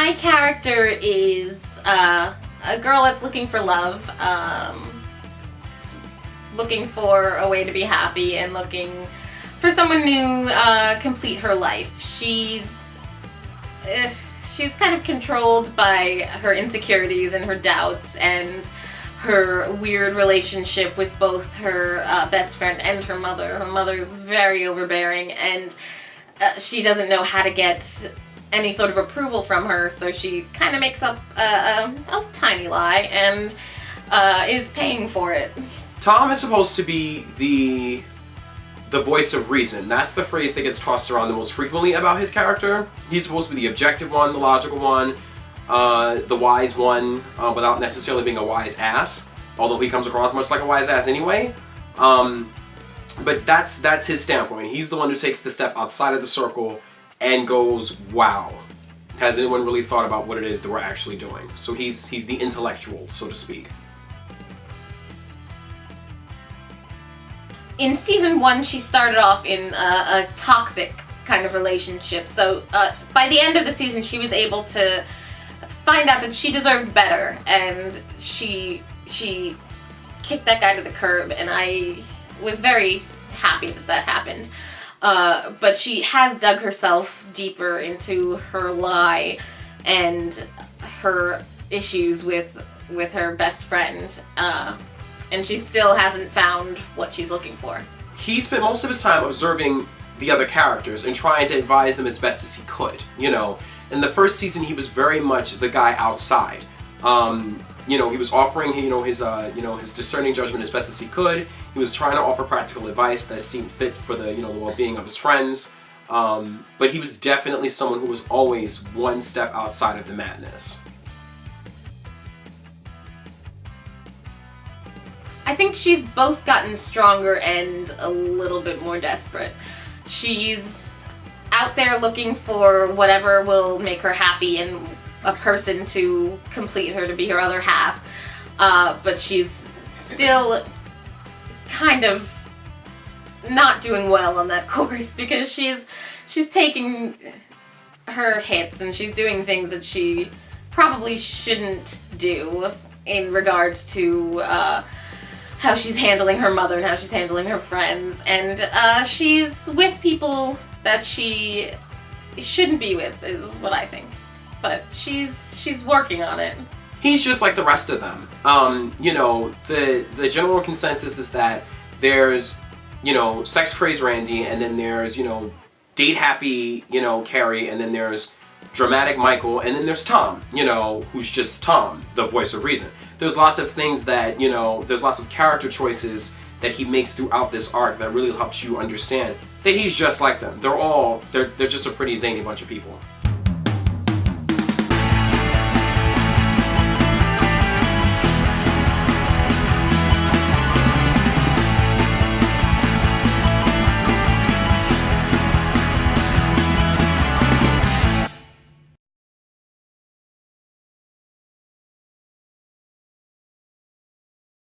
My character is a girl that's looking for love, looking for a way to be happy, and looking for someone to complete her life. She's kind of controlled by her insecurities and her doubts and her weird relationship with both her best friend and her mother. Her mother's very overbearing, and she doesn't know how to get any sort of approval from her, so she kind of makes up a tiny lie and is paying for it. Tom is supposed to be the voice of reason. That's the phrase that gets tossed around the most frequently about his character. He's supposed to be the objective one, the logical one, the wise one, without necessarily being a wise ass, although he comes across much like a wise ass anyway. But that's his standpoint. He's the one who takes the step outside of the circle and goes, wow, has anyone really thought about what it is that we're actually doing? So he's the intellectual, so to speak. In season 1, she started off in a toxic kind of relationship. So by the end of the season, she was able to find out that she deserved better, and she kicked that guy to the curb, and I was very happy that happened. But she has dug herself deeper into her lie and her issues with her best friend. And she still hasn't found what she's looking for. He spent most of his time observing the other characters and trying to advise them as best as he could. You know, in the first season, he was very much the guy outside. You know, he was offering, his discerning judgment as best as he could. He was trying to offer practical advice that seemed fit for the, the well-being of his friends. But he was definitely someone who was always one step outside of the madness. I think she's both gotten stronger and a little bit more desperate. She's out there looking for whatever will make her happy and a person to complete her, to be her other half. But she's still kind of not doing well on that course, because she's taking her hits and she's doing things that she probably shouldn't do in regards to how she's handling her mother and how she's handling her friends, and she's with people that she shouldn't be with, is what I think. But she's working on it. He's just like the rest of them. The general consensus is that there's, sex crazed Randy, and then there's, date happy, Kerrie, and then there's dramatic Michael, and then there's Tom, who's just Tom, the voice of reason. There's lots of things that, there's lots of character choices that he makes throughout this arc that really helps you understand that he's just like them. They're just a pretty zany bunch of people.